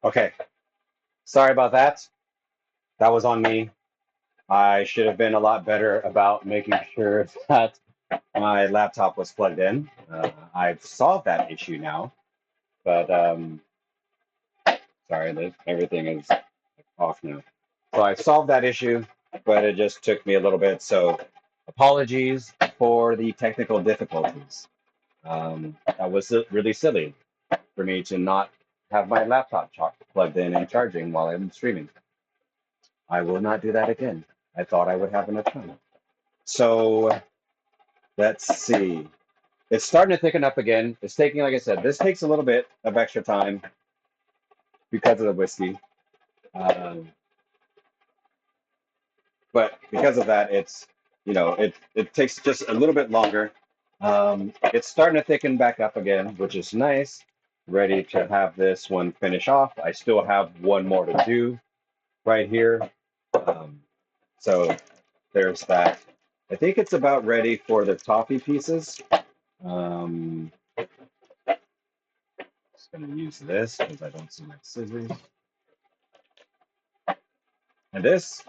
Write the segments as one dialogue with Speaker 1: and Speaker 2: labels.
Speaker 1: Okay, sorry about that. That was on me. I should have been a lot better about making sure that my laptop was plugged in. I've solved that issue now, but sorry, everything is off now. So I solved that issue, but it just took me a little bit. So apologies for the technical difficulties. That was really silly for me to not have my laptop plugged in and charging while I'm streaming. I will not do that again. I thought I would have enough time. So let's see. It's starting to thicken up again. It's taking, like I said, this takes a little bit of extra time because of the whiskey. Um, but because of that, it takes just a little bit longer. It's starting to thicken back up again, which is nice. Ready to have this one finish off. I still have one more to do right here. Um, so there's that. I think it's about ready for the toffee pieces. Um, just gonna use this because I don't see my scissors. And this,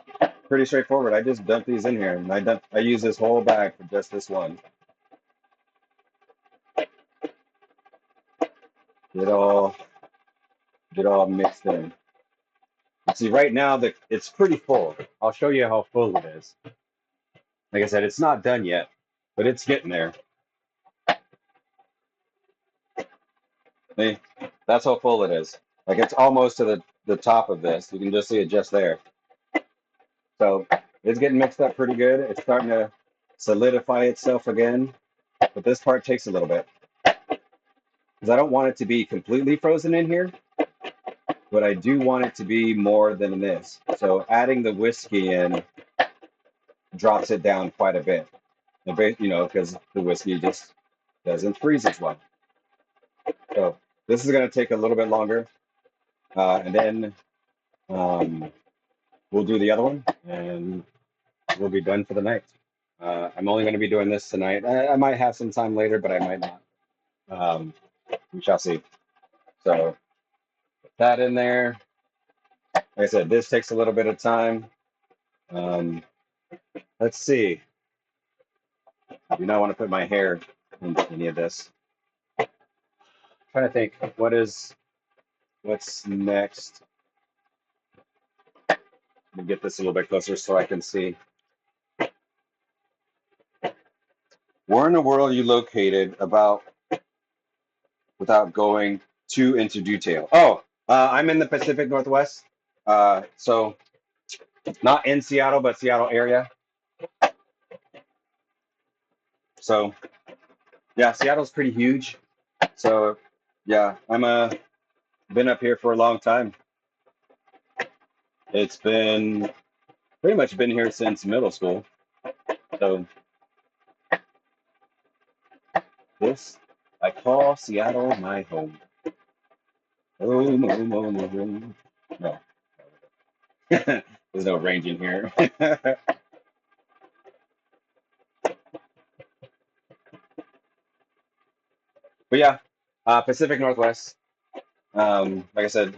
Speaker 1: pretty straightforward. I just dump these in here, and I use this whole bag for just this one. Get all get all mixed in. See, right now it's pretty full. I'll show you how full it is. Like I said, it's not done yet, but it's getting there. See, that's how full it is. Like it's almost to the top of this. You can just see it just there. So it's getting mixed up pretty good. It's starting to solidify itself again, but this part takes a little bit because I don't want it to be completely frozen in here, but I do want it to be more than this. So adding the whiskey in drops it down quite a bit. Because the whiskey just doesn't freeze as well. So this is going to take a little bit longer, and then um, we'll do the other one, and we'll be done for the night. I'm only going to be doing this tonight. I might have some time later, but I might not. Um, we shall see. So put that in there. Like I said, this takes a little bit of time. Um, let's see. I do not want to put my hair into any of this. Trying to think, what's next? Let me get this a little bit closer so I can see. Where in the world are you located about without going too into detail? Oh, I'm in the Pacific Northwest. So not in Seattle, but Seattle area. So yeah, Seattle's pretty huge. So yeah, I'm been up here for a long time. It's been pretty much been here since middle school. So this I call Seattle my home. Home, home, home, home. No, there's no range in here. But yeah, Pacific Northwest. Like I said,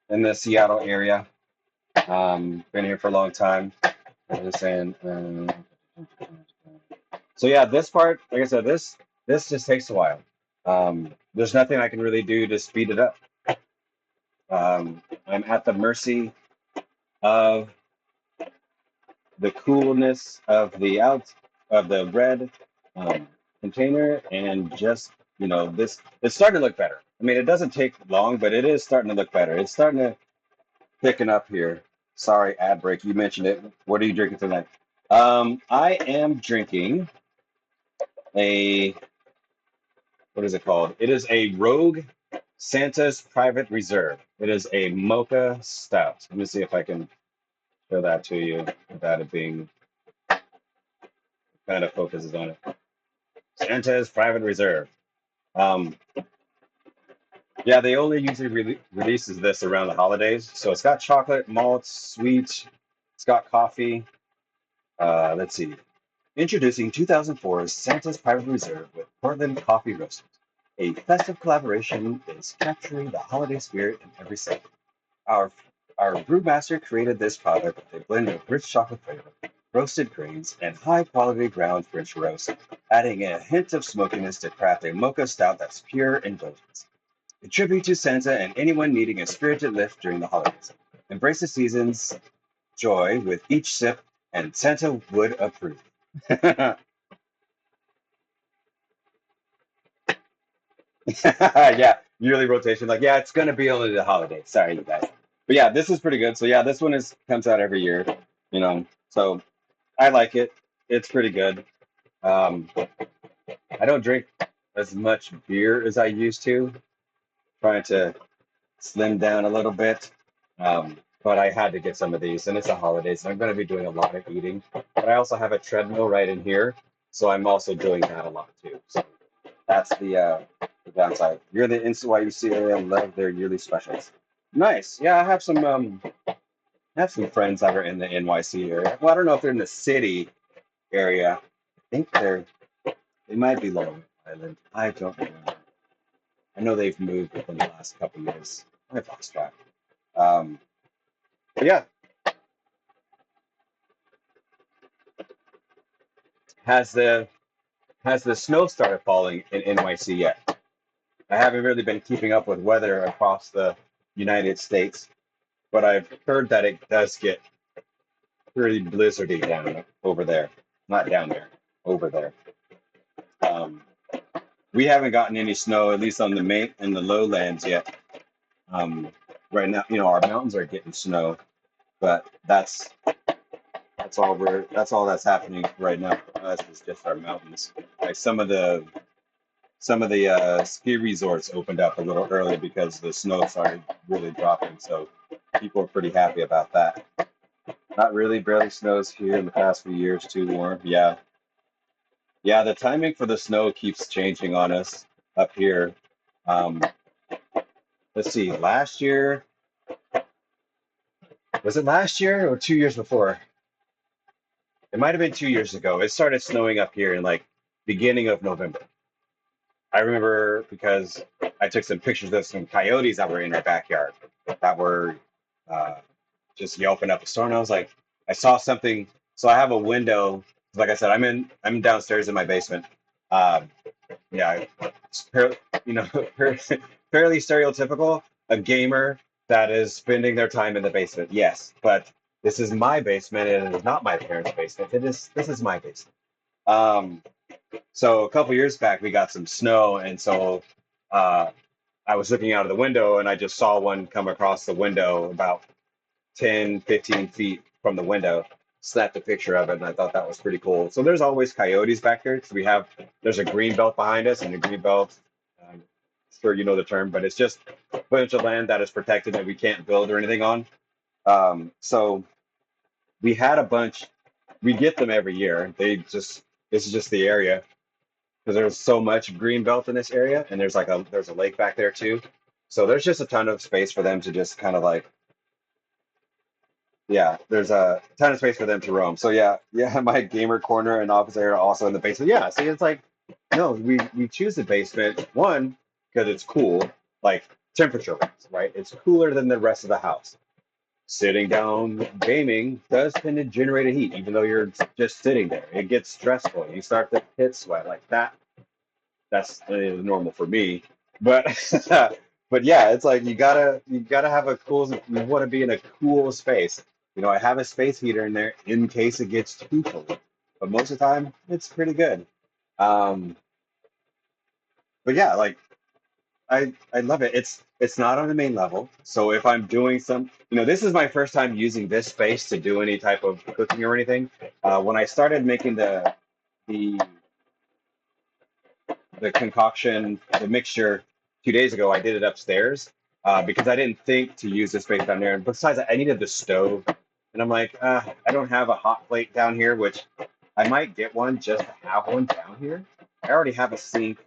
Speaker 1: in the Seattle area. Been here for a long time. I was saying. So yeah, this part, like I said, this just takes a while. There's nothing I can really do to speed it up. I'm at the mercy of the coolness of the red um, container, and just this. It's starting to look better. I mean, it doesn't take long, but it is starting to look better. It's starting to picking up here. Sorry, ad break. You mentioned it. What are you drinking tonight? I am drinking a what is it called? It is a Rogue Santa's Private Reserve. It is a mocha stout. Let me see if I can show that to you without it being kind of focuses on it. Santa's Private Reserve. Um, yeah, they only usually releases this around the holidays. So it's got chocolate, malt, sweet. It's got coffee. Let's see. Introducing 2004's Santa's Private Reserve with Portland Coffee Roasters. A festive collaboration is capturing the holiday spirit in every setting. Our our brewmaster created this product with a blend of rich chocolate flavor, roasted grains, and high-quality ground French roast, adding a hint of smokiness to craft a mocha stout that's pure indulgence. A tribute to Santa and anyone needing a spirited lift during the holidays. Embrace the season's joy with each sip, and Santa would approve. Yeah, yearly rotation. Like, yeah, it's gonna be only the holidays. Sorry, you guys. But yeah, this is pretty good. So yeah, this one is comes out every year. So I like it. It's pretty good. Um, I don't drink as much beer as I used to. Trying to slim down a little bit. But I had to get some of these, and it's the holidays, and I'm going to be doing a lot of eating. But I also have a treadmill right in here, so I'm also doing that a lot too. So that's the downside. You're the instant YUC area and love their yearly specials. Nice. Yeah, I have some friends that are in the NYC area. Well, I don't know if they're in the city area. I think they might be Long Island. I don't know. I know they've moved within the last couple of years. I've lost track. Um, but yeah, has the has the snow started falling in NYC yet? I haven't really been keeping up with weather across the United States, but I've heard that it does get pretty blizzardy down over there. Not down there, over there. Um, we haven't gotten any snow, at least on the main in the lowlands yet. Um, right now, our mountains are getting snow, but that's all that's happening right now for us is just our mountains. Like some of the ski resorts opened up a little early because the snow started really dropping, so people are pretty happy about that. Not really, barely snows here in the past few years. Too warm. Yeah, yeah. The timing for the snow keeps changing on us up here. Um, let's see. Last year was it last year or 2 years before? It might have been 2 years ago. It started snowing up here in like beginning of November. I remember because I took some pictures of some coyotes that were in our backyard that were uh, just yelping up a storm. And I was like, I saw something. So I have a window. Like I said, I'm downstairs in my basement. Um, yeah, you know, fairly stereotypical. A gamer that is spending their time in the basement. Yes, but this is my basement, and it is not my parents' basement. This is my basement. Um, so a couple years back, we got some snow, and so uh, I was looking out of the window, and I just saw one come across the window about 10, 15 feet from the window. Snapped a picture of it, and I thought that was pretty cool. So there's always coyotes back there because there's a green belt behind us, and the green belt, um, sure you know the term, but it's just a bunch of land that is protected that we can't build or anything on. So we had a bunch. We get them every year. This is just the area because there's so much green belt in this area, and there's a lake back there too. So there's just a ton of space for them to just kind of like, yeah, there's a ton of space for them to roam. So yeah, yeah, my gamer corner and office area are also in the basement. Yeah, see, it's like, no, we choose the basement one because it's cool, like temperature wise, right? It's cooler than the rest of the house. Sitting down gaming does tend to generate a heat, even though you're just sitting there. It gets stressful. You start to pit sweat like that. That's normal for me, but but yeah, it's like you gotta have a cool. You want to be in a cool space. I have a space heater in there in case it gets too cold, but most of the time it's pretty good. Um, but yeah, like I love it. It's not on the main level, so if I'm doing this is my first time using this space to do any type of cooking or anything. When I started making the the concoction, the mixture 2 days ago. I did it upstairs because I didn't think to use the space down there. And besides, I needed the stove, and I'm like, I don't have a hot plate down here, which I might get one just to have one down here. I already have a sink,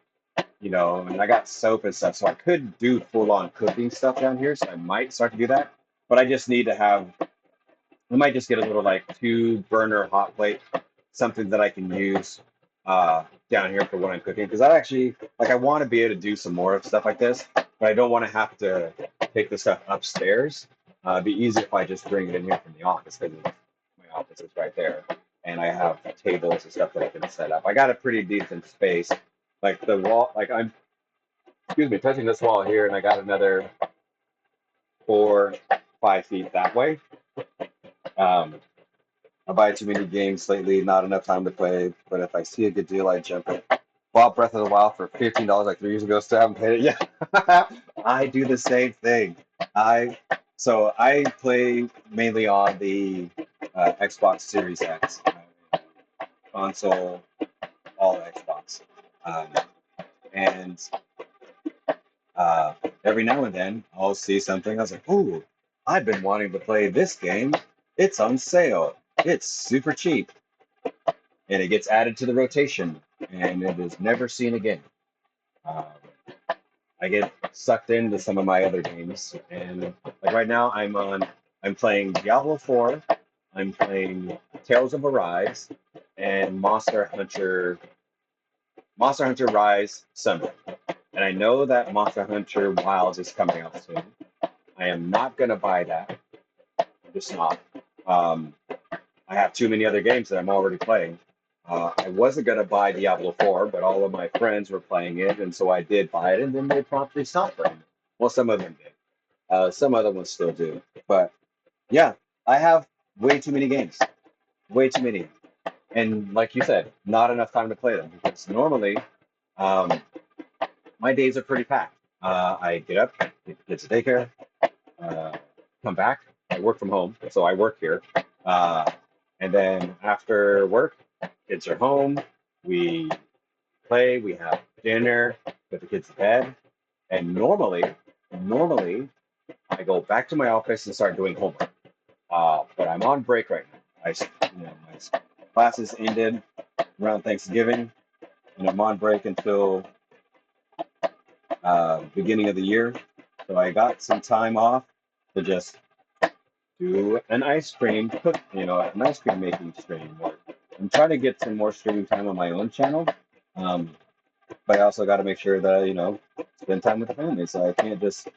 Speaker 1: and I got soap and stuff, so I could do full-on cooking stuff down here. So I might start to do that, but I just need to have. I might just get a little like two burner hot plate, something that I can use. down here for when I'm cooking because I actually like I want to be able to do some more of stuff like this, but I don't want to have to take the stuff upstairs. It'd be easier if I just bring it in here from the office because my office is right there, and I have tables and stuff that I can set up. I got a pretty decent space, like the wall, like I'm excuse me, touching this wall here, and I got another 4, 5 feet that way. Um, I buy too many games lately, not enough time to play. But if I see a good deal, I jump in. Bought Breath of the Wild for $15 like 3 years ago. Still haven't played it yet. I do the same thing. I I play mainly on the Xbox Series X console, all Xbox, um, and uh, every now and then I'll see something. I was like, "Ooh, I've been wanting to play this game. It's on sale. It's super cheap." And it gets added to the rotation, and it is never seen again. Um, I get sucked into some of my other games, and like right now, I'm playing Diablo 4, I'm playing Tales of Arise, and Monster Hunter Rise Sunbreak. And I know that Monster Hunter Wilds is coming out soon. I am not gonna buy that. I'm just not. Um, I have too many other games that I'm already playing. I wasn't going to buy Diablo 4, but all of my friends were playing it, and so I did buy it, and then they promptly stopped playing it. Well, some of them did. Some other ones still do. But yeah, I have way too many games. Way too many. And like you said, not enough time to play them because normally um, my days are pretty packed. I get up, get the kids to daycare, uh, come back. I work from home, so I work here. Uh, and then after work, kids are home. We play, we have dinner, put the kids to bed. And normally, I go back to my office and start doing homework. But I'm on break right now. My classes ended around Thanksgiving, and I'm on break until beginning of the year. So I got some time off to just do an ice cream cook, an ice cream making stream. Or I'm trying to get some more streaming time on my own channel, um, but I also got to make sure that spend time with the family. So I can't just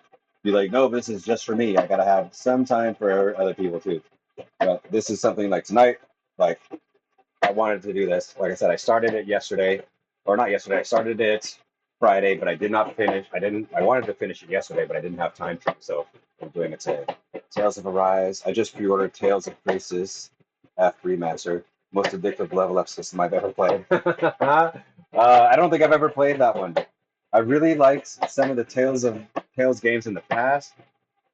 Speaker 1: be like, no, this is just for me. I got to have some time for other people too. But this is something like tonight, like I wanted to do this. Like I said, I started it yesterday, or not yesterday. I started it Friday, but I did not finish. I didn't. I wanted to finish it yesterday, but I didn't have time to. So I'm doing it today. Tales of Arise. I just pre-ordered Tales of Graces F remaster. Most addictive level up system I've ever played. I don't think I've ever played that one. I really liked some of the Tales games in the past.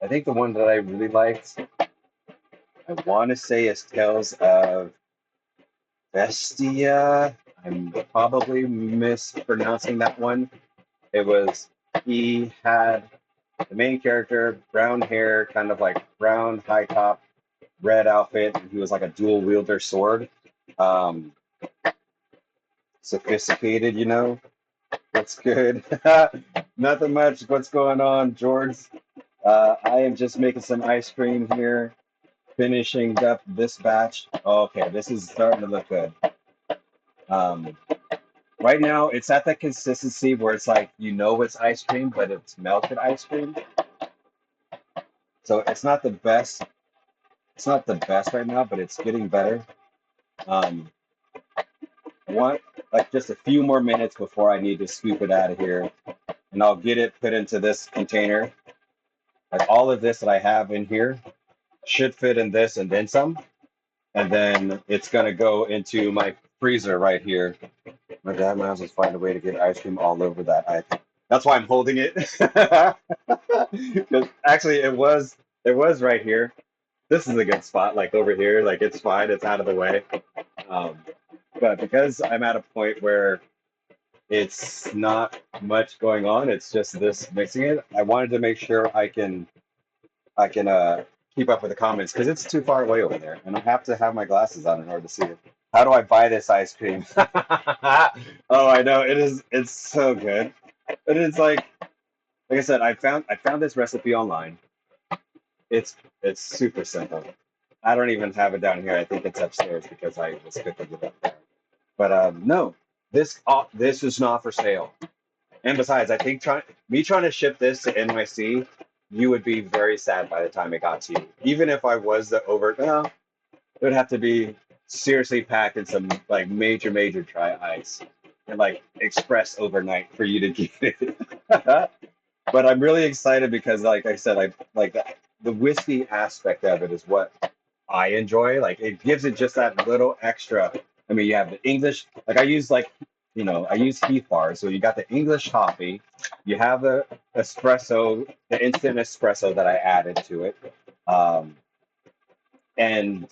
Speaker 1: I think the one that I really liked, I want to say, is Tales of Bestia. I'm probably mispronouncing that one. It was, he had the main character, brown hair, kind of like brown high top, red outfit, and he was like a dual wielder sword. Um, Sophisticated, What's good? Nothing much. What's going on, George? I am just making some ice cream here, finishing up this batch. Okay, this is starting to look good. Um, Right now, it's at that consistency where it's like it's ice cream, but it's melted ice cream. So it's not the best. It's not the best right now, but it's getting better. Um, I want like just a few more minutes before I need to scoop it out of here, and I'll get it put into this container. Like all of this that I have in here should fit in this and then some, and then it's gonna go into my freezer right here. My dad might as well find a way to get ice cream all over that. That's why I'm holding it. Because actually, it was right here. This is a good spot, like over here. Like it's fine. It's out of the way. Um, but because I'm at a point where it's not much going on, it's just this mixing it. I wanted to make sure I can keep up with the comments because it's too far away over there, and I have to have my glasses on in order to see it. How do I buy this ice cream? Oh, I know it is. It's so good. But it's like I said, I found this recipe online. It's super simple. I don't even have it down here. I think it's upstairs because I was cooking it up there. But no. This is not for sale. And besides, I think trying to ship this to NYC, you would be very sad by the time it got to you. Even if I was the over, no, it would have to be seriously packed in some like major dry ice and like express overnight for you to get it. But I'm really excited because, like I said, I like the whiskey aspect of it is what I enjoy. Like it gives it just that little extra. I mean, you have the English, like I use I use Heath bars. So you got the English coffee, you have the espresso, the instant espresso that I added to it, um, and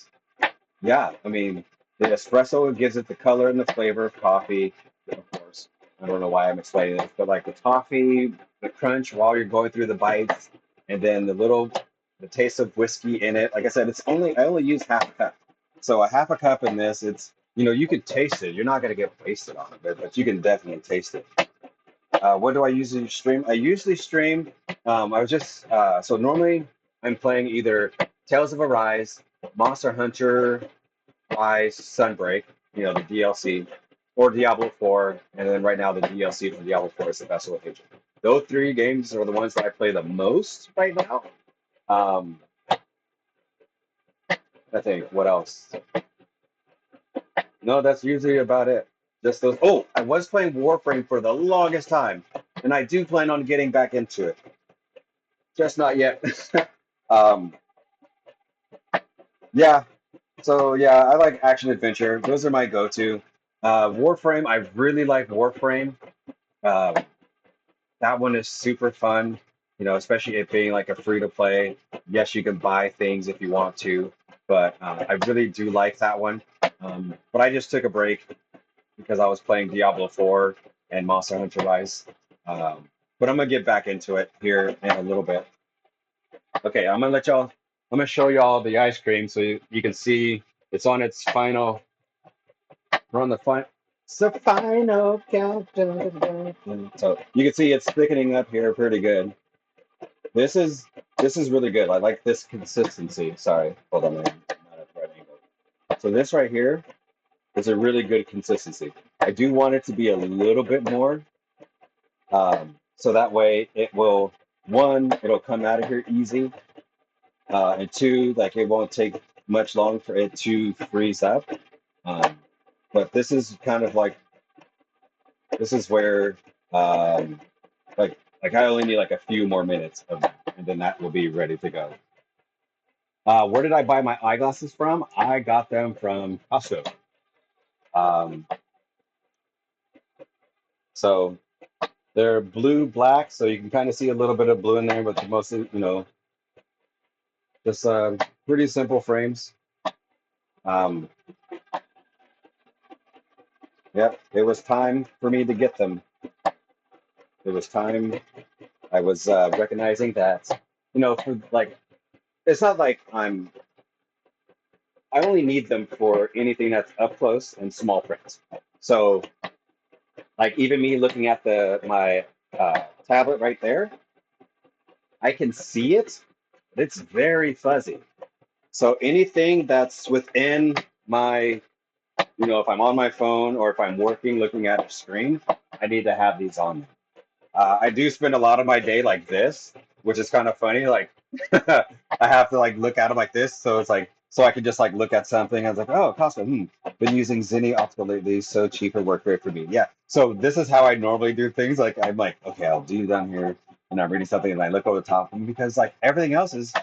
Speaker 1: yeah, I mean, the espresso gives it the color and the flavor of coffee, of course. I don't know why I'm explaining this, but like the toffee, the crunch while you're going through the bites, and then the taste of whiskey in it. Like I said, I only use half a cup. So a half a cup in this, you can taste it. You're not going to get wasted on it, but you can definitely taste it. What do I usually stream? I usually stream. I was just so normally I'm playing either Tales of Arise, Monster Hunter, Sunbreak, the DLC, or Diablo 4, and then right now the DLC for Diablo 4 is the Vessel of Hatred. Those three games are the ones that I play the most right now. Um, I think. What else? No, that's usually about it. Just those. Oh, I was playing Warframe for the longest time, and I do plan on getting back into it. Just not yet. um, yeah. So yeah, I like action adventure. Those are my go-to. Warframe. I really like Warframe. Um, That one is super fun, especially it being like a free to play. Yes, you can buy things if you want to, but I really do like that one. But I just took a break because I was playing Diablo 4 and Monster Hunter Rise. But I'm gonna get back into it here in a little bit. Okay, I'm gonna show y'all the ice cream so you can see it's on its final, we're on the final, it's the final countdown. So you can see it's thickening up here pretty good. This is this is really good. I like this consistency. Sorry, hold on, I'm not at the right angle. So this right here is a really good consistency. I do want it to be a little bit more, so that way it'll come out of here easy, and two, like it won't take much long for it to freeze up. Um, but this is where like I only need like a few more minutes of that, and then that will be ready to go. Where did I buy my eyeglasses from? I got them from Costco. Um, so they're blue black, so you can kind of see a little bit of blue in there, but mostly, just pretty simple frames. Um, yep, it was time for me to get them. It was time. I was recognizing that, for like, it's not like I only need them for anything that's up close and small print. So, like, even me looking at my tablet right there, I can see it, but it's very fuzzy. So anything that's within my, if I'm on my phone or if I'm working looking at a screen, I need to have these on. I do spend a lot of my day like this, which is kind of funny. Like I have to like look at them like this, so it's like so I can just like look at something. I was like, oh, Costco. Been using Zinni optical lately, so cheap and work great for me. Yeah. So this is how I normally do things. Like I'm like, okay, I'll do down here, and I'm reading something, and I look over the top, and because like everything else is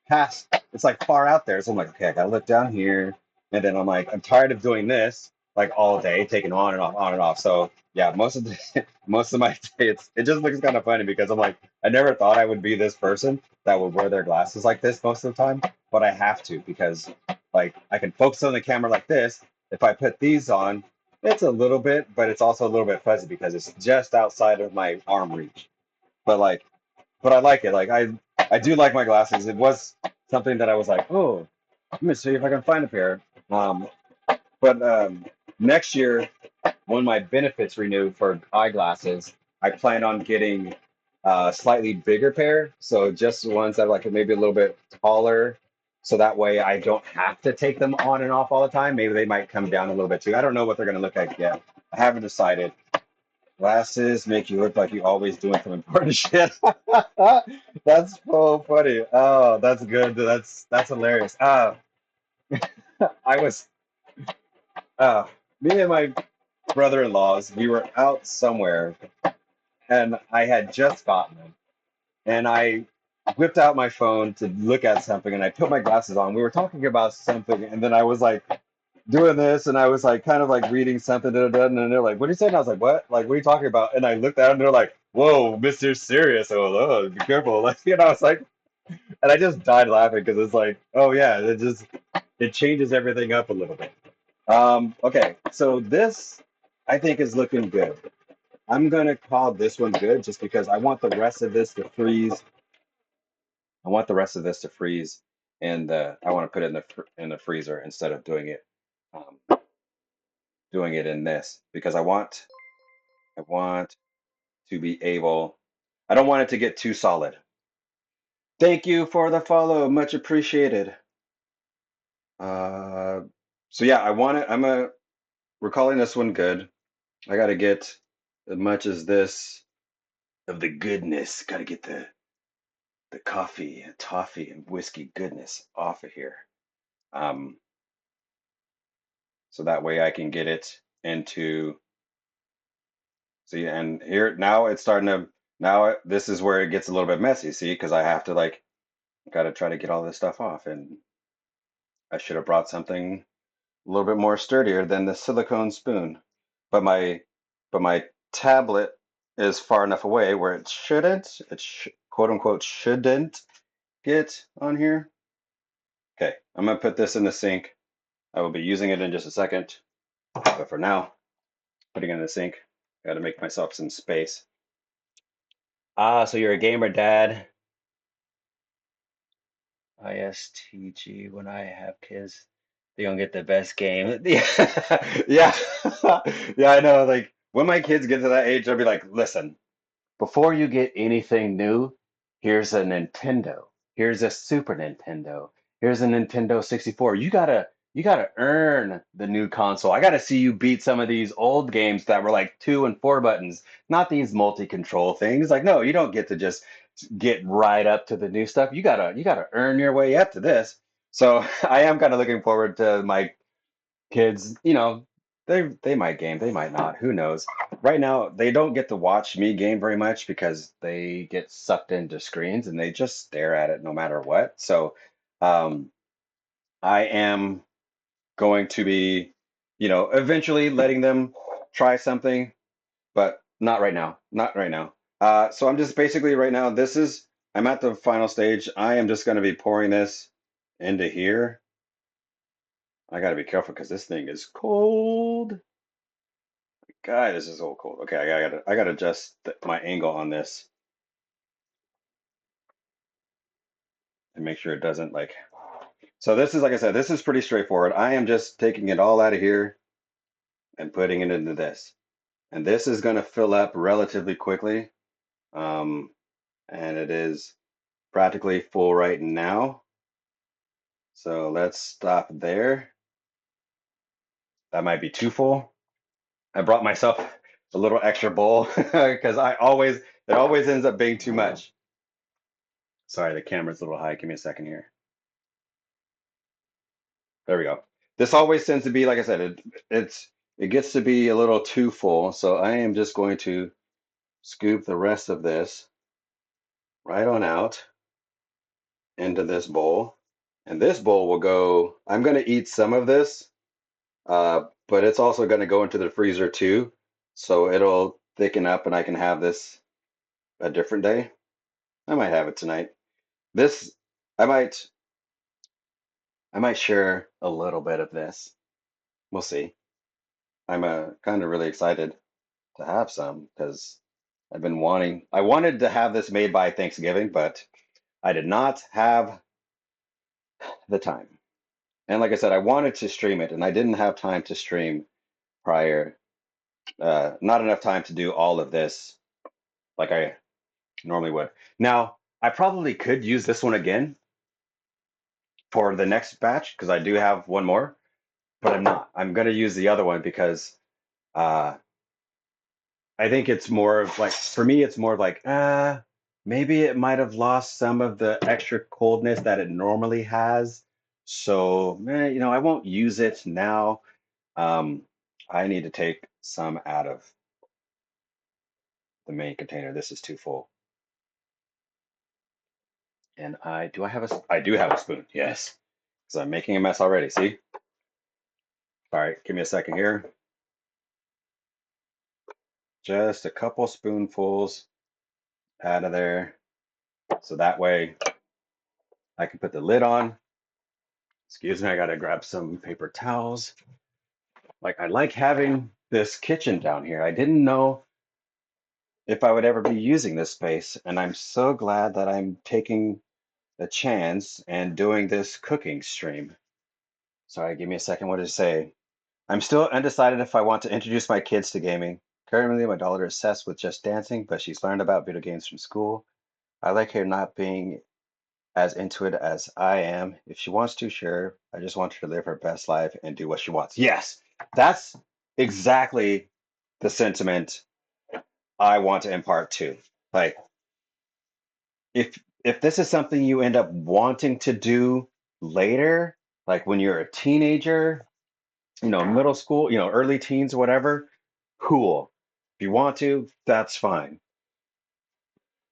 Speaker 1: past, it's like far out there. So I'm like, okay, I gotta look down here, and then I'm like, I'm tired of doing this like all day, taking on and off, on and off. So yeah, most of the most of my day, it just looks kind of funny because I'm like, I never thought I would be this person that would wear their glasses like this most of the time, but I have to because like I can focus on the camera like this. If I put these on, it's a little bit, but it's also a little bit fuzzy because it's just outside of my arm reach. But like but I like it. Like I do like my glasses. It was something that I was like, oh, let me see if I can find a pair. Um, but next year, when my benefits renew for eyeglasses, I plan on getting a slightly bigger pair. So just ones that are like maybe a little bit taller. So that way I don't have to take them on and off all the time. Maybe they might come down a little bit too. I don't know what they're going to look like yet. I haven't decided. Glasses make you look like you're always doing some important shit. That's so funny. Oh, that's good. That's hilarious. I was uh me and my brother-in-laws, we were out somewhere and I had just gotten them. And I whipped out my phone to look at something and I put my glasses on. We were talking about something and then I was like doing this and I was like kind of like reading something and they're like, what are you saying? I was like, what are you talking about? And I looked at them and they're like, whoa, Mr. Serious. Oh, be careful. Like, I was like, and I just died laughing because it's like, oh yeah, it changes everything up a little bit. Okay, so this I think is looking good. I'm gonna call this one good just because I want the rest of this to freeze. I want the rest of this to freeze, and I want to put it in the freezer instead of um, doing it in this because I want to be able. I don't want it to get too solid. Thank you for the follow, much appreciated. Uh, so yeah, I want it. We're calling this one good. I gotta get as much as this of the goodness. Gotta get the coffee and toffee and whiskey goodness off of here. Um, so that way I can get it into see and here now it's starting to this is where it gets a little bit messy, see, because I have to like gotta try to get all this stuff off and I should have brought something a little bit more sturdier than the silicone spoon. But my tablet is far enough away where it quote unquote shouldn't get on here. Okay, I'm gonna put this in the sink. I will be using it in just a second, but for now, putting it in the sink. Got to make myself some space. Ah, so you're a gamer, Dad. ISTG. When I have kids, they gonna get the best game. Yeah, yeah, I know. Like when my kids get to that age, I'll be like, listen. Before you get anything new, here's a Nintendo. Here's a Super Nintendo. Here's a Nintendo 64. You gotta earn the new console. I gotta see you beat some of these old games that were like 2 and 4 buttons, not these multi-control things. Like, no, you don't get to just get right up to the new stuff. You gotta earn your way up to this. So I am kind of looking forward to my kids, they might game, they might not. Who knows? Right now, they don't get to watch me game very much because they get sucked into screens and they just stare at it no matter what. So, um, I am going to be, eventually letting them try something, but not right now. Not right now. So I'm just basically right now, I'm at the final stage. I am just going to be pouring this into here. I got to be careful because this thing is cold. God, this is so cold. Okay, I gotta adjust my angle on this and make sure it doesn't like. So this is like I said, this is pretty straightforward. I am just taking it all out of here and putting it into this, and this is gonna fill up relatively quickly. Um, and it is practically full right now. So let's stop there. That might be too full. I brought myself a little extra bowl because it always ends up being too much. Sorry, the camera's a little high. Give me a second here. There we go. This always tends to be, like I said, it gets to be a little too full. So I am just going to scoop the rest of this right on out into this bowl. And this bowl will go, I'm going to eat some of this, but it's also going to go into the freezer too. So it'll thicken up and I can have this a different day. I might have it tonight. This, I might, I might share a little bit of this. We'll see. I'm kind of really excited to have some because I wanted to have this made by Thanksgiving, but I did not have the time. And like I said, I wanted to stream it and I didn't have time to stream prior, not enough time to do all of this like I normally would. Now, I probably could use this one again for the next batch because I do have one more, but I'm not. I'm going to use the other one because I think it's more of like, for me, it's more of like, maybe it might have lost some of the extra coldness that it normally has. So, I won't use it now. Um, I need to take some out of the main container. This is too full. And I do have a spoon. Yes. Because I'm making a mess already. See? All right, give me a second here. Just a couple spoonfuls out of there. So that way I can put the lid on. Excuse me, I gotta grab some paper towels. Like, I like having this kitchen down here. I didn't know if I would ever be using this space, and I'm so glad that I'm taking a chance and doing this cooking stream. Sorry, give me a second. What did it say? I'm still undecided if I want to introduce my kids to gaming. Currently, my daughter is obsessed with Just Dancing, but she's learned about video games from school. I like her not being as into it as I am. If she wants to, sure. I just want her to live her best life and do what she wants. Yes, that's exactly the sentiment I want to impart too. Like, if this is something you end up wanting to do later, like when you're a teenager, middle school, early teens, whatever, cool. If you want to, that's fine.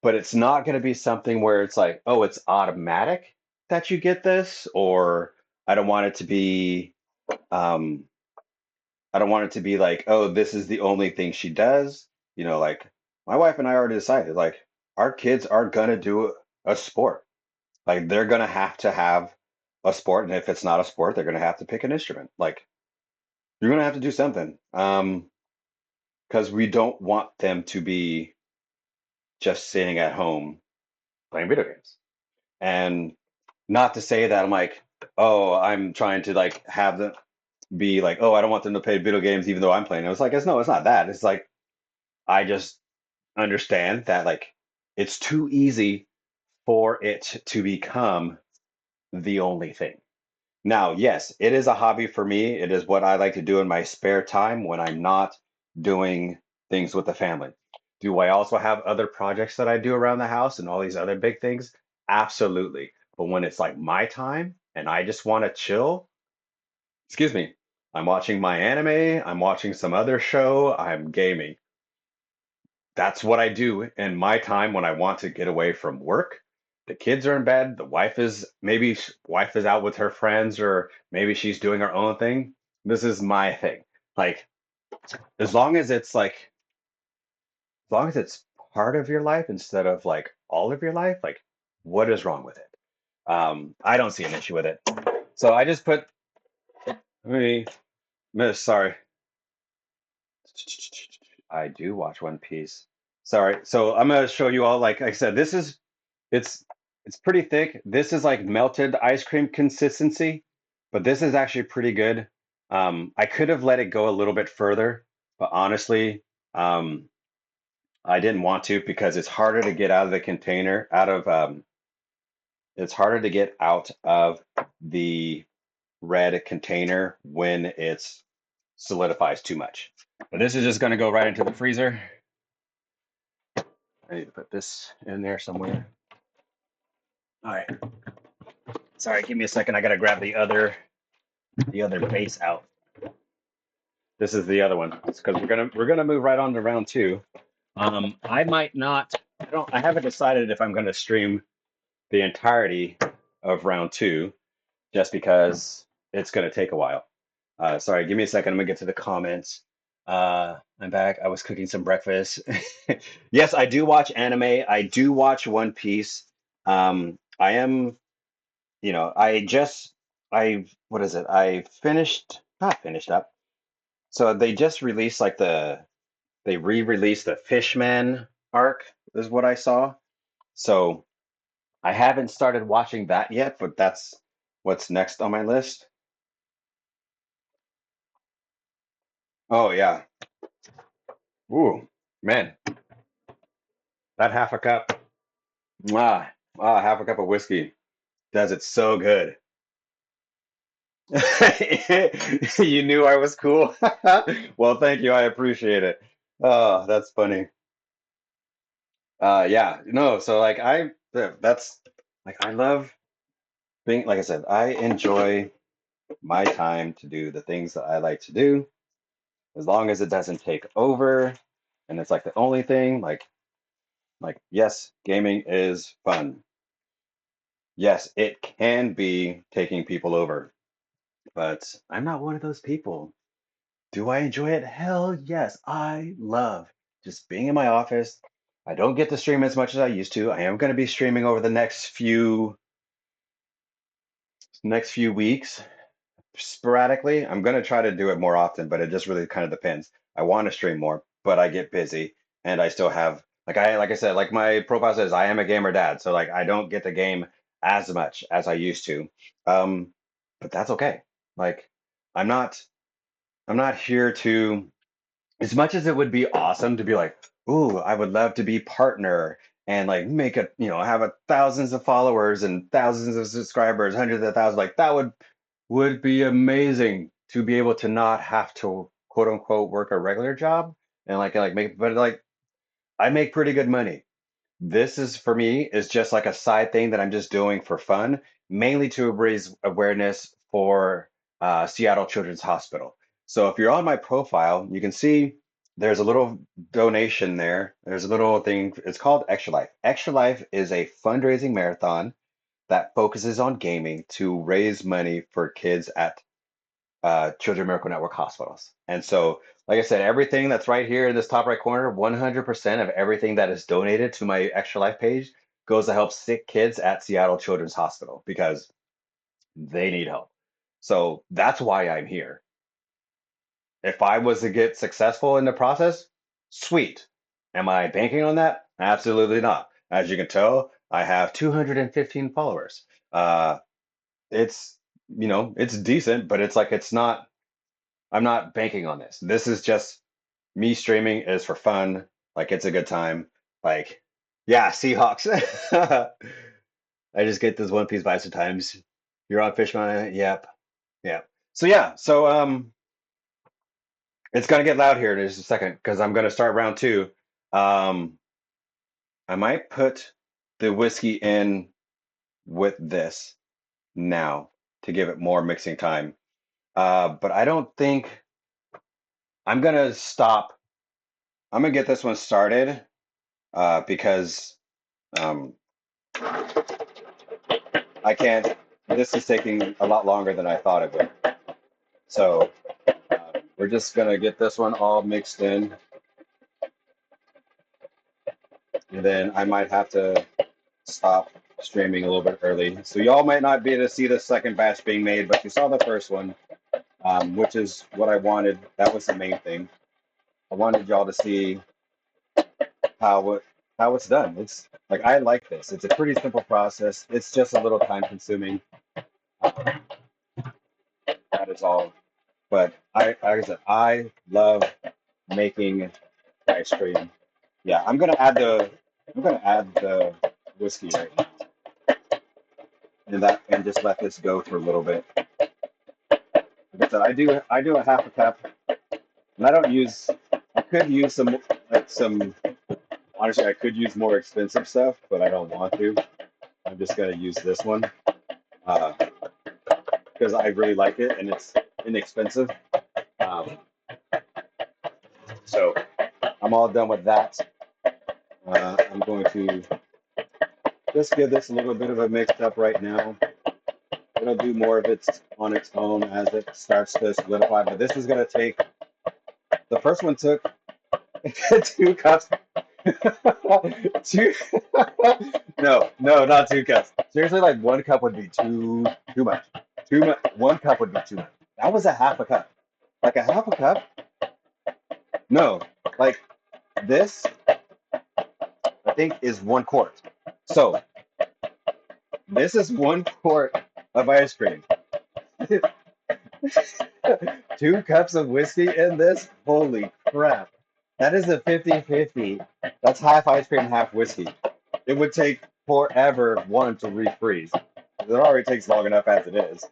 Speaker 1: But it's not going to be something where it's like, oh, it's automatic that you get this, or I don't want it to be, um, I don't want it to be like, oh, this is the only thing she does. Like my wife and I already decided, like our kids are gonna do a sport. Like they're gonna have to have a sport, and if it's not a sport, they're gonna have to pick an instrument. Like you're gonna have to do something. Because we don't want them to be just sitting at home playing video games. And not to say that I'm like, oh, I'm trying to like have them be like, oh, I don't want them to play video games even though I'm playing. It was like, no, it's not that. It's like I just understand that like it's too easy for it to become the only thing. Now, yes, it is a hobby for me. It is what I like to do in my spare time when I'm not doing things with the family. Do I also have other projects that I do around the house and all these other big things? Absolutely. But when it's like my time and I just want to chill, excuse me, I'm watching my anime, I'm watching some other show, I'm gaming. That's what I do in my time when I want to get away from work. The kids are in bed, the wife is out with her friends, or maybe she's doing her own thing. This is my thing. Like as long as it's like as long as it's part of your life instead of like all of your life, like what is wrong with it? I don't see an issue with it. So I just put me miss sorry. I do watch One Piece. Sorry. So I'm gonna show you all, like I said, it's it's pretty thick. This is like melted ice cream consistency, but this is actually pretty good. I could have let it go a little bit further, but honestly, I didn't want to because it's harder to get out of the container, it's harder to get out of the red container when it's solidifies too much. But this is just going to go right into the freezer. I need to put this in there somewhere. All right. Sorry, give me a second. I gotta grab the other base out. This is the other one because we're gonna move right on to round two. I might not. I haven't decided if I'm gonna stream the entirety of round two just because it's gonna take a while. Sorry, give me a second. I'm gonna get to the comments. I'm back. I was cooking some breakfast. Yes, I do watch anime. I do watch One Piece. I am what is it? I finished, not finished up. So they just released they re-released the Fishman arc, is what I saw. So I haven't started watching that yet, but that's what's next on my list. Oh yeah. Ooh, man, that half a cup, half a cup of whiskey does it so good. You knew I was cool. Well, thank you. I appreciate it. Oh, that's funny. Yeah, no, so like that's like I love being, like I said, I enjoy my time to do the things that I like to do, as long as it doesn't take over and it's like the only thing, like yes, gaming is fun. Yes, it can be taking people over, but I'm not one of those people. Do I enjoy it? Hell yes. I love just being in my office. I don't get to stream as much as I used to. I am going to be streaming over the next few weeks sporadically. I'm going to try to do it more often, but it just really kind of depends. I want to stream more, but I get busy and I still have like I said, like my profile says I am a gamer dad, so like I don't get to game as much as I used to. Um but that's okay. Like I'm not I'm not here to, as much as it would be awesome to be like, ooh, I would love to be partner and like make a, have thousands of followers and thousands of subscribers, hundreds of thousands, like that would be amazing to be able to not have to quote unquote work a regular job and like make, but like I make pretty good money. This is for me is just like a side thing that I'm just doing for fun, mainly to raise awareness for Seattle Children's Hospital. So if you're on my profile, you can see there's a little donation there. There's a little thing. It's called Extra Life. Extra Life is a fundraising marathon that focuses on gaming to raise money for kids at Children's Miracle Network hospitals. And so, like I said, everything that's right here in this top right corner, 100% of everything that is donated to my Extra Life page goes to help sick kids at Seattle Children's Hospital because they need help. So that's why I'm here. If I was to get successful in the process, sweet. Am I banking on that? Absolutely not. As you can tell, I have 215 followers. It's, it's decent, but it's like it's not. I'm not banking on this. This is just me streaming is for fun. Like it's a good time. Like, yeah, Seahawks. I just get this One Piece vibes sometimes. You're on Fishman. Yep. Yep. So yeah, it's gonna get loud here in just a second because I'm gonna start round two. Um, I might put the whiskey in with this now to give it more mixing time. But I don't think I'm gonna stop. I'm gonna get this one started because um, I can't. This is taking a lot longer than I thought it would. So we're just gonna get this one all mixed in, and then I might have to stop streaming a little bit early. So y'all might not be able to see the second batch being made, but you saw the first one, which is what I wanted. That was the main thing. I wanted y'all to see how it how it's done. It's like I like this. It's a pretty simple process. It's just a little time consuming. Um, that is all. But like I said, I love making ice cream. Yeah, I'm gonna add the whiskey right now, and just let this go for a little bit. Like I said, I do a half a cup, and I don't use. I could use some. Honestly, I could use more expensive stuff, but I don't want to. I'm just gonna use this one uh, because I really like it and it's inexpensive. Um, so I'm all done with that. I'm going to just give this a little bit of a mix up right now. It'll do more of it on its own as it starts to solidify. But this is going to take, the first one took 2 cups. two, no, not 2 cups. Seriously, like 1 cup would be too much. Too much. 1 cup would be too much. That was a half a cup. Like a half a cup? No, like this, I think is 1 quart. So this is 1 quart of ice cream. 2 cups of whiskey in this? Holy crap. That is a 50-50. That's half ice cream, half whiskey. It would take forever, one, to refreeze. It already takes long enough as it is.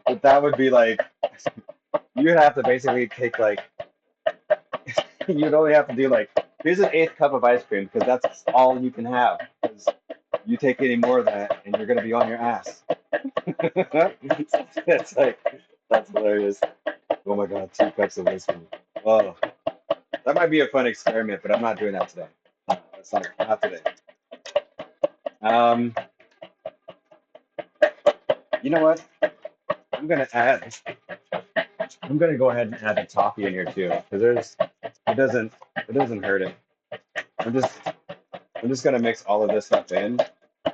Speaker 1: But that would be like, you'd have to basically take like, You'd only have to do like, here's an eighth cup of ice cream because that's all you can have. 'Cause you take any more of that and you're gonna be on your ass. It's like that's hilarious. Oh my God, 2 cups of whiskey. Oh, that might be a fun experiment, but I'm not doing that today. That's not today. Um, you know what? I'm gonna add. I'm gonna go ahead and add the toffee in here too, because it doesn't it doesn't hurt it. I'm just I'm just gonna mix all of this stuff in.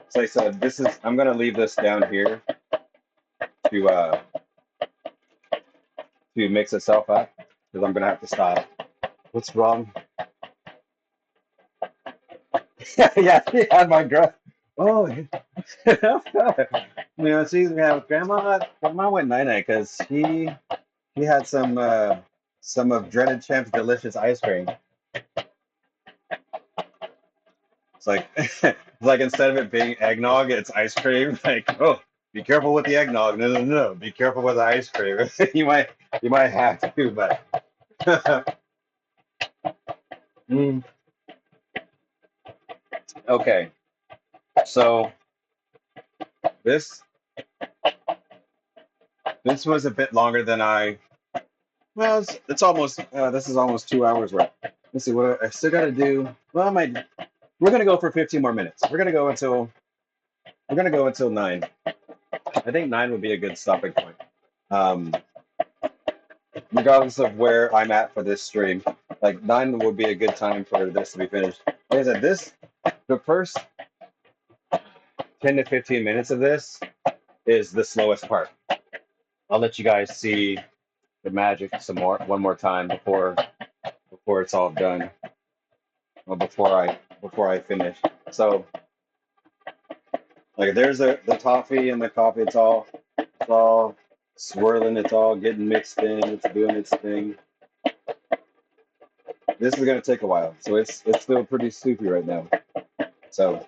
Speaker 1: So like I said, I'm gonna leave this down here to uh to mix itself up because I'm gonna have to stop. What's wrong? Yeah, yeah, my girl. Oh, she's yeah. Grandma went night night because he had some of Dreaded Champ's delicious ice cream. It's like it's like instead of it being eggnog, it's ice cream. Like, oh, be careful with the eggnog. No, no, no. Be careful with the ice cream. You might have to, but Mm, okay. So this this was a bit longer than I. Well, it's almost. This is almost 2 hours worth. Let's see what I still got to do. Well, I might. We're gonna go for 15 more minutes. We're gonna go until 9. I think 9 would be a good stopping point. Um, Regardless of where I'm at for this stream, like 9 would be a good time for this to be finished. Like I said, the first 10 to 15 minutes of this is the slowest part. I'll let you guys see the magic one more time before it's all done, or before I finish. So like there's the toffee and the coffee. It's all swirling. It's all getting mixed in. It's doing its thing. This is gonna take a while, so it's still pretty soupy right now. So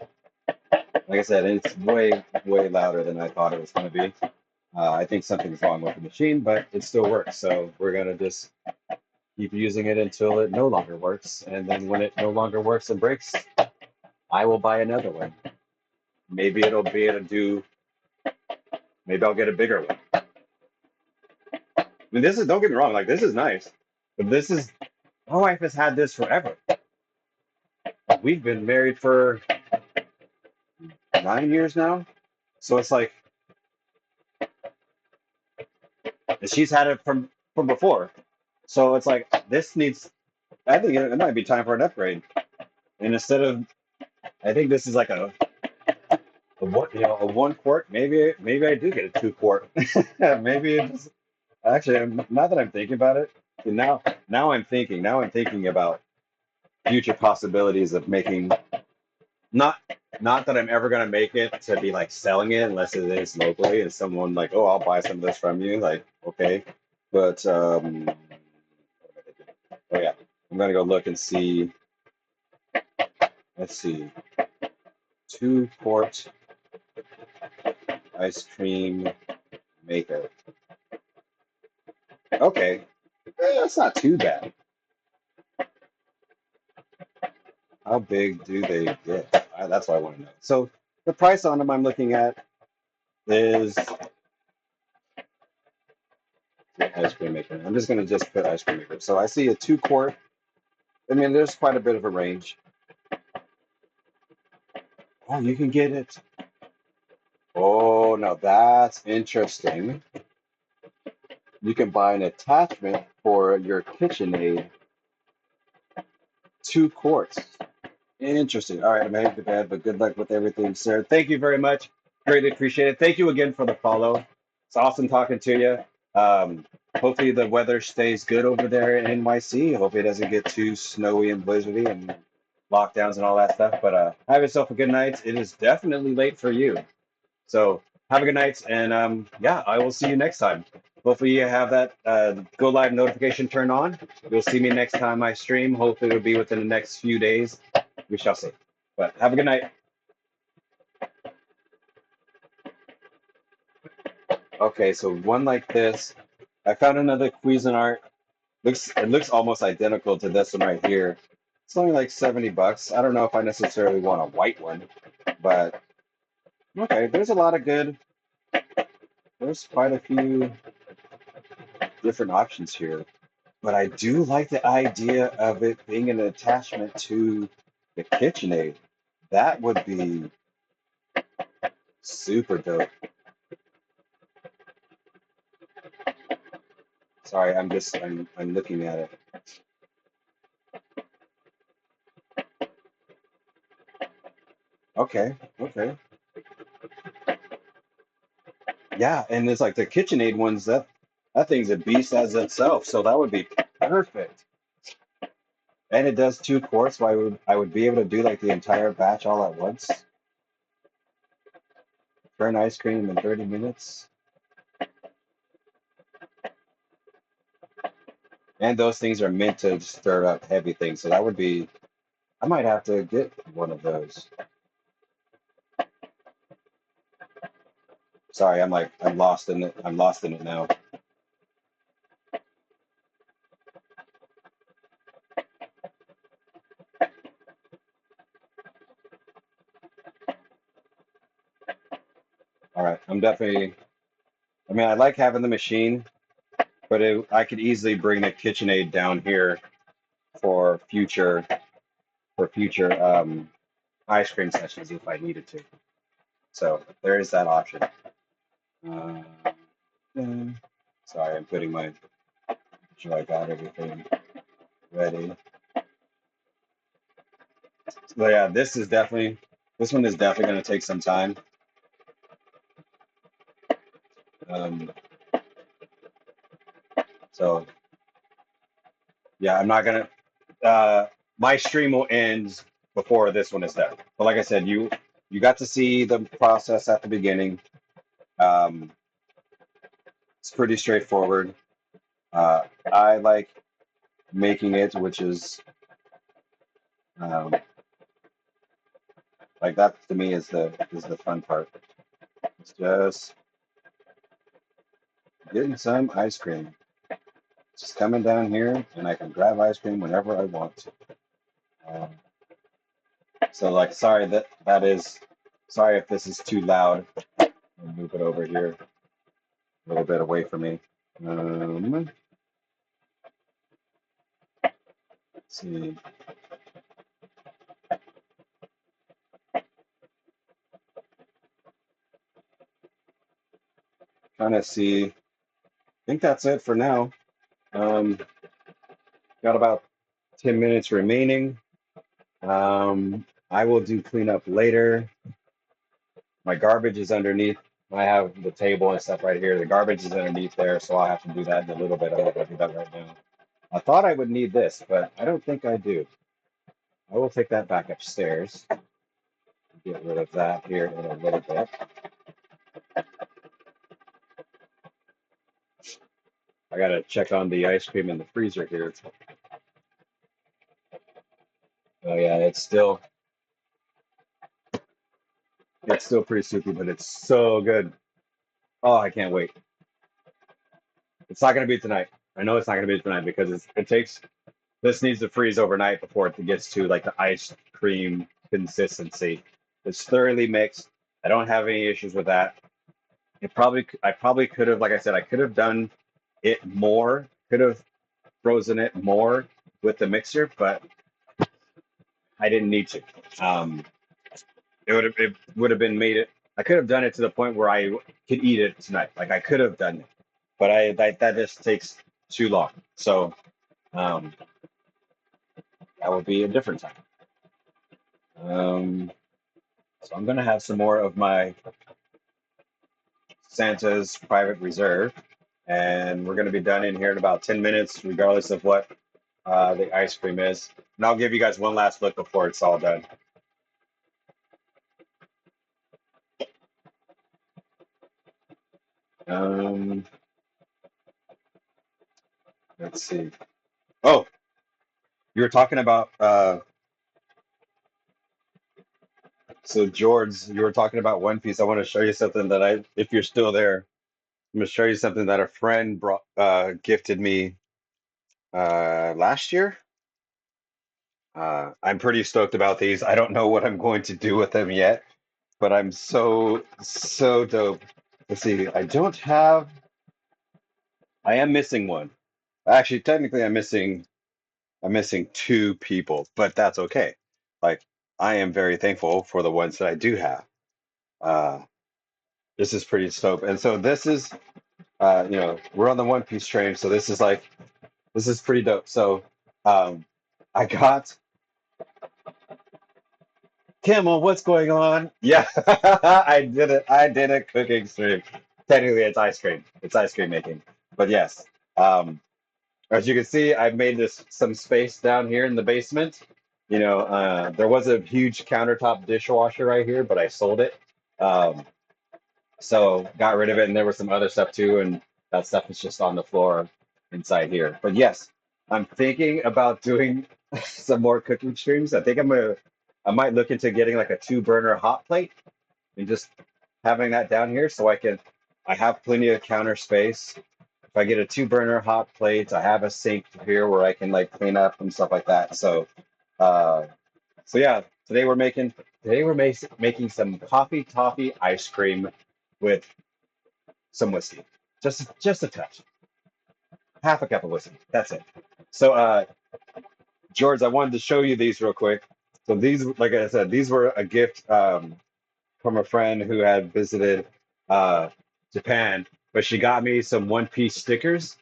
Speaker 1: like I said, it's way louder than I thought it was gonna be. I think something's wrong with the machine, but it still works. So we're gonna just keep using it until it no longer works, and then when it no longer works and breaks, I will buy another one. Maybe it'll be able to do. Maybe I'll get a bigger one. I mean, this is don't get me wrong, like this is nice, but this is my wife has had this forever. We've been married for 9 years now, so it's like and she's had it from before. So it's like this needs. I think it might be time for an upgrade. And instead of, I think this is like a 1 quart. Maybe I do get a 2 quart. Maybe it's actually now that I'm thinking about it. Now I'm thinking about future possibilities of making not not that I'm ever gonna make it to be like selling it unless it is locally and someone like, oh, I'll buy some of this from you. Like, okay, but oh yeah, I'm gonna go look and see. Let's see, 2 quart ice cream maker. Okay, that's not too bad. How big do they get? That's what I want to know. So the price on them I'm looking at is ice cream maker. I'm just gonna put ice cream maker. So I see a 2 quart. I mean, there's quite a bit of a range. Oh, you can get it. Oh, no, that's interesting. You can buy an attachment for your KitchenAid, 2 quarts. Interesting. All right, I'm heading to bed, but good luck with everything, sir. Thank you very much. Greatly appreciate it. Thank you again for the follow. It's awesome talking to you. Hopefully the weather stays good over there in NYC. Hopefully it doesn't get too snowy and blizzardy and lockdowns and all that stuff. But have yourself a good night. It is definitely late for you. So have a good night, and yeah, I will see you next time. Hopefully you have that go live notification turned on. You'll see me next time I stream. Hopefully it'll be within the next few days. We shall see. But have a good night. Okay, so one like this. I found another Cuisinart Looks it looks almost identical to this one right here. It's only like $70. I don't know if I necessarily want a white one, but okay, there's a lot of good. There's quite a few different options here. But I do like the idea of it being an attachment to the KitchenAid. That would be super dope. Sorry, I'm looking at it. Okay, okay. Yeah, and it's like the KitchenAid ones that thing's a beast as itself, so that would be perfect. And it does 2 quarts, so I would be able to do like the entire batch all at once. Burn ice cream in 30 minutes. And those things are meant to stir up heavy things, so that would be I might have to get one of those. Sorry, I'm lost in it. I'm lost in it now. All right, I'm definitely. I mean, I like having the machine, but I could easily bring the KitchenAid down here for future ice cream sessions if I needed to. So there is that option. Uh, yeah. Sorry, I'm putting my sure I got everything ready. So yeah, this one is definitely going to take some time. Um, so yeah, I'm not gonna. My stream will end before this one is done. But like I said, you got to see the process at the beginning. Um, it's pretty straightforward. I like making it, which is um, like that to me is the fun part. It's just getting some ice cream. Just coming down here, and I can grab ice cream whenever I want to. Um, so like, sorry if this is too loud. I'll move it over here a little bit away from me. Let's see, trying to see. I think that's it for now. Um, got about 10 minutes remaining. I will do cleanup later. My garbage is underneath. I have the table and stuff right here. The garbage is underneath there, so I'll have to do that in a little bit. I'm not going to do that right now. I thought I would need this, but I don't think I do. I will take that back upstairs. Get rid of that here in a little bit. I gotta check on the ice cream in the freezer here. Oh yeah, it's still pretty soupy, but it's so good. Oh, I can't wait. It's not gonna be tonight. I know it's not gonna be tonight because it takes this needs to freeze overnight before it gets to like the ice cream consistency. It's thoroughly mixed. I don't have any issues with that. I probably could have, like I said, I could have done it more, could have frozen it more with the mixer, but I didn't need to. Um, it would have been made it. I could have done it to the point where I could eat it tonight. Like I could have done it, but that just takes too long. So um, that would be a different time. Um, so I'm gonna have some more of my Santa's private reserve, and we're gonna be done in here in about 10 minutes, regardless of what the ice cream is. And I'll give you guys one last look before it's all done. Um, let's see. Oh, you were talking about so George, you were talking about One Piece. I want to show you something if you're still there, I'm gonna show you something that a friend gifted me last year. I'm pretty stoked about these. I don't know what I'm going to do with them yet, but I'm so dope. Let's see. I am missing one. Actually, technically, I'm missing two people, but that's okay. Like, I am very thankful for the ones that I do have. Uh, this is pretty dope. And so we're on the One Piece train, so this is pretty dope. So, um, I got Kimmel, what's going on? Yeah, I did it. I did a cooking stream. Technically, it's ice cream. It's ice cream making. But yes, um, as you can see, I've made this some space down here in the basement. There was a huge countertop dishwasher right here, but I sold it. Um, so got rid of it, and there was some other stuff too, and that stuff is just on the floor inside here. But yes, I'm thinking about doing some more cooking streams. I might look into getting like a two burner hot plate and just having that down here so I have plenty of counter space. If I get a two burner hot plate, I have a sink here where I can like clean up and stuff like that. Uh, so yeah, today we're making some coffee toffee ice cream with some whiskey. Just a touch. Half a cup of whiskey. That's it. So George, I wanted to show you these real quick. So these, like I said, these were a gift from a friend who had visited uh, Japan, but she got me some One Piece stickers.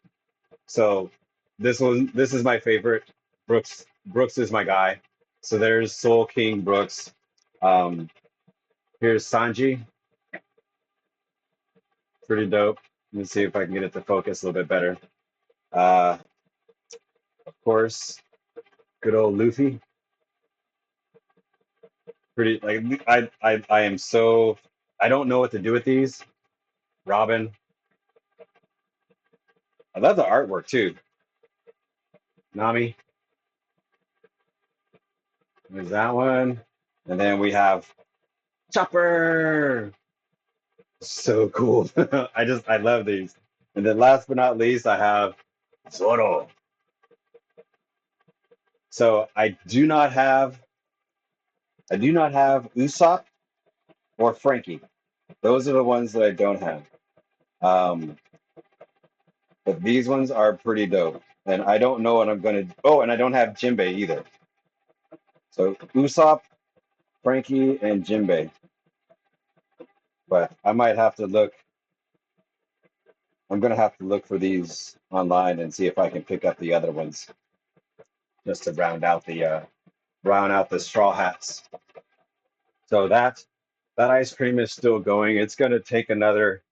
Speaker 1: So this is my favorite. Brooks is my guy. So there's Soul King Brooks. Um, here's Sanji, pretty dope. Let me see if I can get it to focus a little bit better. Uh, of course, good old Luffy. Pretty like I am so I don't know what to do with these. Robin, I love the artwork too. Nami, there's that one, and then we have Chopper. So cool. I love these. And then last but not least, I have Zoro. So I do not have Usopp or Frankie. Those are the ones that I don't have. Um, but these ones are pretty dope. And I don't know what I'm gonna. Oh, and I don't have Jinbei either. So Usopp, Frankie, and Jinbei. But I might have to look. I'm gonna have to look for these online and see if I can pick up the other ones just to round out the straw hats. So that ice cream is still going. It's gonna take another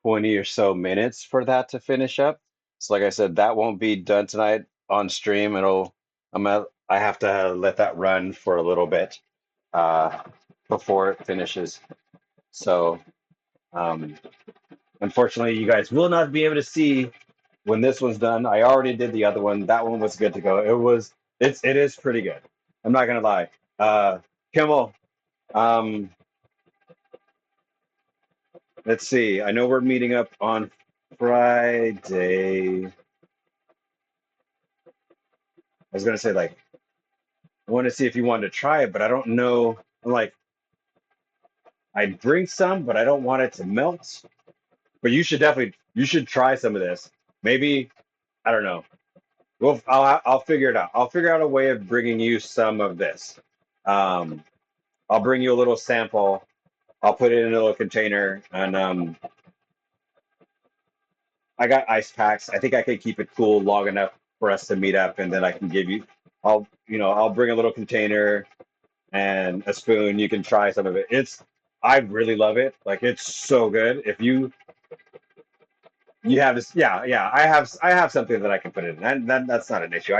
Speaker 1: 20 or so minutes for that to finish up. So like I said, that won't be done tonight on stream. I have to let that run for a little bit uh, before it finishes. So um, unfortunately, you guys will not be able to see when this one's done. I already did the other one. That one was good to go. It is pretty good. I'm not gonna lie. Kimmel, um, let's see. I know we're meeting up on Friday. I was gonna say like I want to see if you wanted to try it, but I don't know. I'm like I'd bring some, but I don't want it to melt. But you should try some of this. Maybe I don't know. Well, I'll figure it out. I'll figure out a way of bringing you some of this. Um, I'll bring you a little sample. I'll put it in a little container, and I got ice packs. I think I can keep it cool long enough for us to meet up, and then I can give you. I'll bring a little container and a spoon. You can try some of it. I really love it. Like it's so good. If you have this, yeah. I have something that I can put it in. That's not an issue.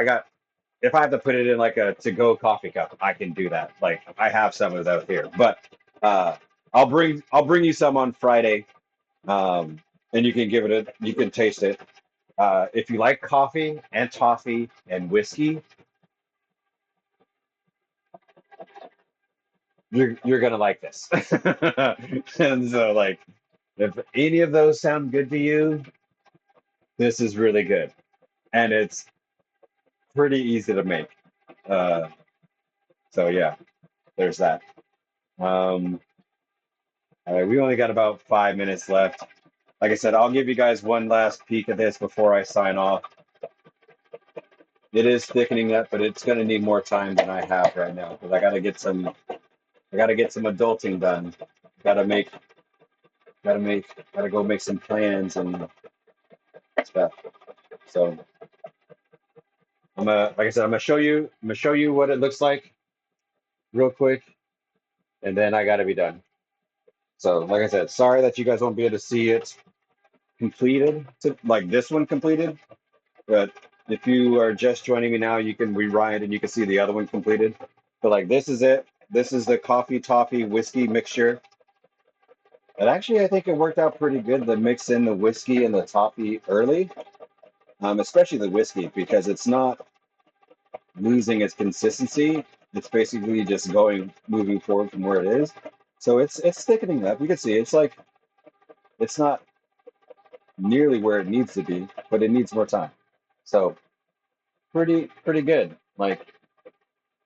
Speaker 1: If I have to put it in like a to-go coffee cup, I can do that. Like I have some of those here, but uh, I'll bring you some on Friday, and you can taste it. If you like coffee and toffee and whiskey, you're gonna like this. And so like if any of those sound good to you, this is really good. And pretty easy to make. Uh, so yeah, there's that. Um, all right, we only got about 5 minutes left. Like I said, I'll give you guys one last peek at this before I sign off. It is thickening up, but it's going to need more time than I have right now because I got to get some adulting done. Got to make, got to go make some plans and stuff. So like I said, I'm gonna show you what it looks like real quick, and then I got to be done. So like I said, sorry that you guys won't be able to see it completed, like this one completed. But if you are just joining me now, you can rewind and you can see the other one completed. But like this is it. This is the coffee toffee whiskey mixture. And actually, I think it worked out pretty good to mix in the whiskey and the toffee early, especially the whiskey because it's not losing its consistency. It's basically just moving forward from where it is. So it's thickening up. You can see it's like it's not nearly where it needs to be, but it needs more time. So pretty good. Like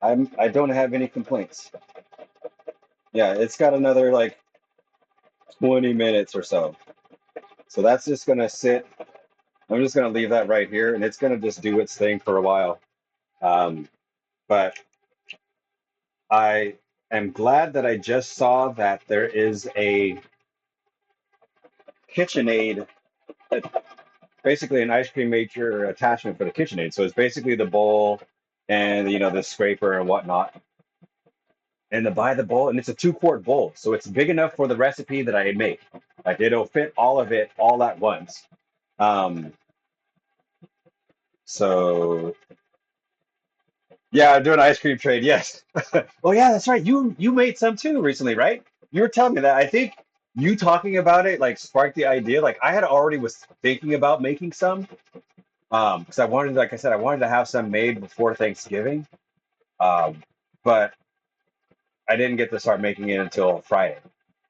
Speaker 1: I don't have any complaints. Yeah, it's got another like 20 minutes or so. So that's just gonna sit. I'm just gonna leave that right here, and it's gonna just do its thing for a while. Um, but I am glad that I just saw that there is a KitchenAid, uh, basically an ice cream maker attachment for the KitchenAid. So it's basically the bowl and the scraper and whatnot, and to buy the bowl, and it's a 2-quart bowl, so it's big enough for the recipe that I make. Like it'll fit all of it all at once. Um, so yeah, I'm doing ice cream trade. Yes. Oh yeah, that's right. You made some too recently, right? You were telling me that. I think you talking about it like sparked the idea. Like I had already was thinking about making some. Because I wanted, like I said, I wanted to have some made before Thanksgiving. But I didn't get to start making it until Friday.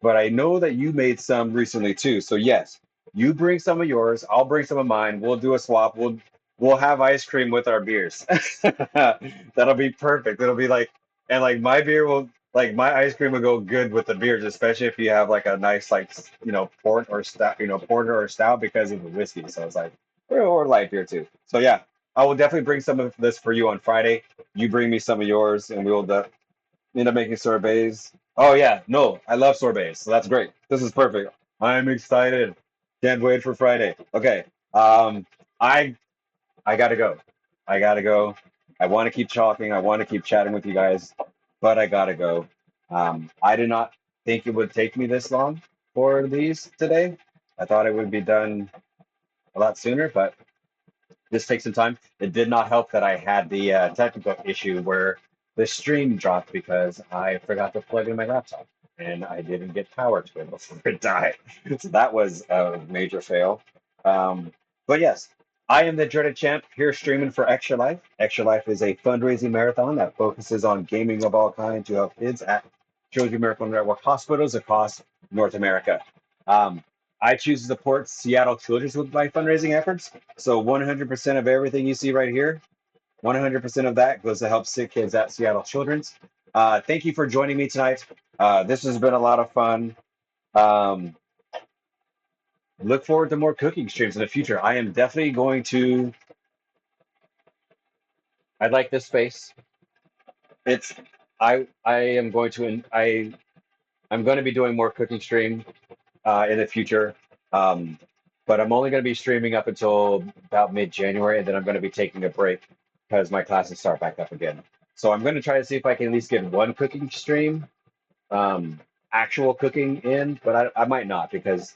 Speaker 1: But I know that you made some recently too. So yes, you bring some of yours, I'll bring some of mine. We'll do a swap. We'll have ice cream with our beers. That'll be perfect. It'll be like and like my beer will like my ice cream will go good with the beers, especially if you have like a nice like port or stout, porter or stout because of the whiskey. So it's like or light beer too. So yeah, I will definitely bring some of this for you on Friday. You bring me some of yours, and we'll end up making sorbets. Oh yeah, no, I love sorbets, so that's great. This is perfect. I'm excited. Can't wait for Friday. Okay, I I gotta go. I gotta go. I want to keep talking. I want to keep chatting with you guys, but I gotta go. I did not think it would take me this long for these today. I thought it would be done a lot sooner, but this takes some time. It did not help that I had the technical issue where the stream dropped because I forgot to plug in my laptop and I didn't get power to it before it died. So that was a major fail. Um, but yes, I am the Dreaded Champ here streaming for Extra Life. Extra Life is a fundraising marathon that focuses on gaming of all kinds to help kids at Children's Miracle Network hospitals across North America. Um, I choose to support Seattle Children's with my fundraising efforts. So 100% of everything you see right here, 100% of that goes to help sick kids at Seattle Children's. Thank you for joining me tonight. This has been a lot of fun. Um, look forward to more cooking streams in the future. I am definitely going to. I like this space. It's. I am going to. I'm going to be doing more cooking stream in the future. Um, but I'm only going to be streaming up until about mid-January, and then I'm going to be taking a break because my classes start back up again. So I'm going to try to see if I can at least get one cooking stream, um, actual cooking in, but I might not because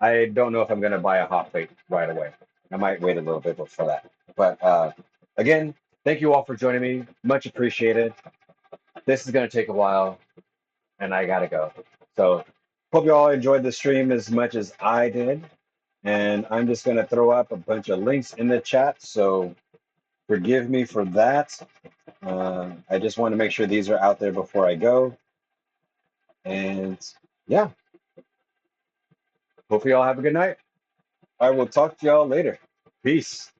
Speaker 1: I don't know if I'm going to buy a hot plate right away. I might wait a little bit before that. But again, thank you all for joining me. Much appreciated. This is going to take a while, and I got to go. So hope you all enjoyed the stream as much as I did. And I'm just going to throw up a bunch of links in the chat. So forgive me for that. I just want to make sure these are out there before I go. And yeah, hopefully y'all have a good night. I will talk to y'all later. Peace.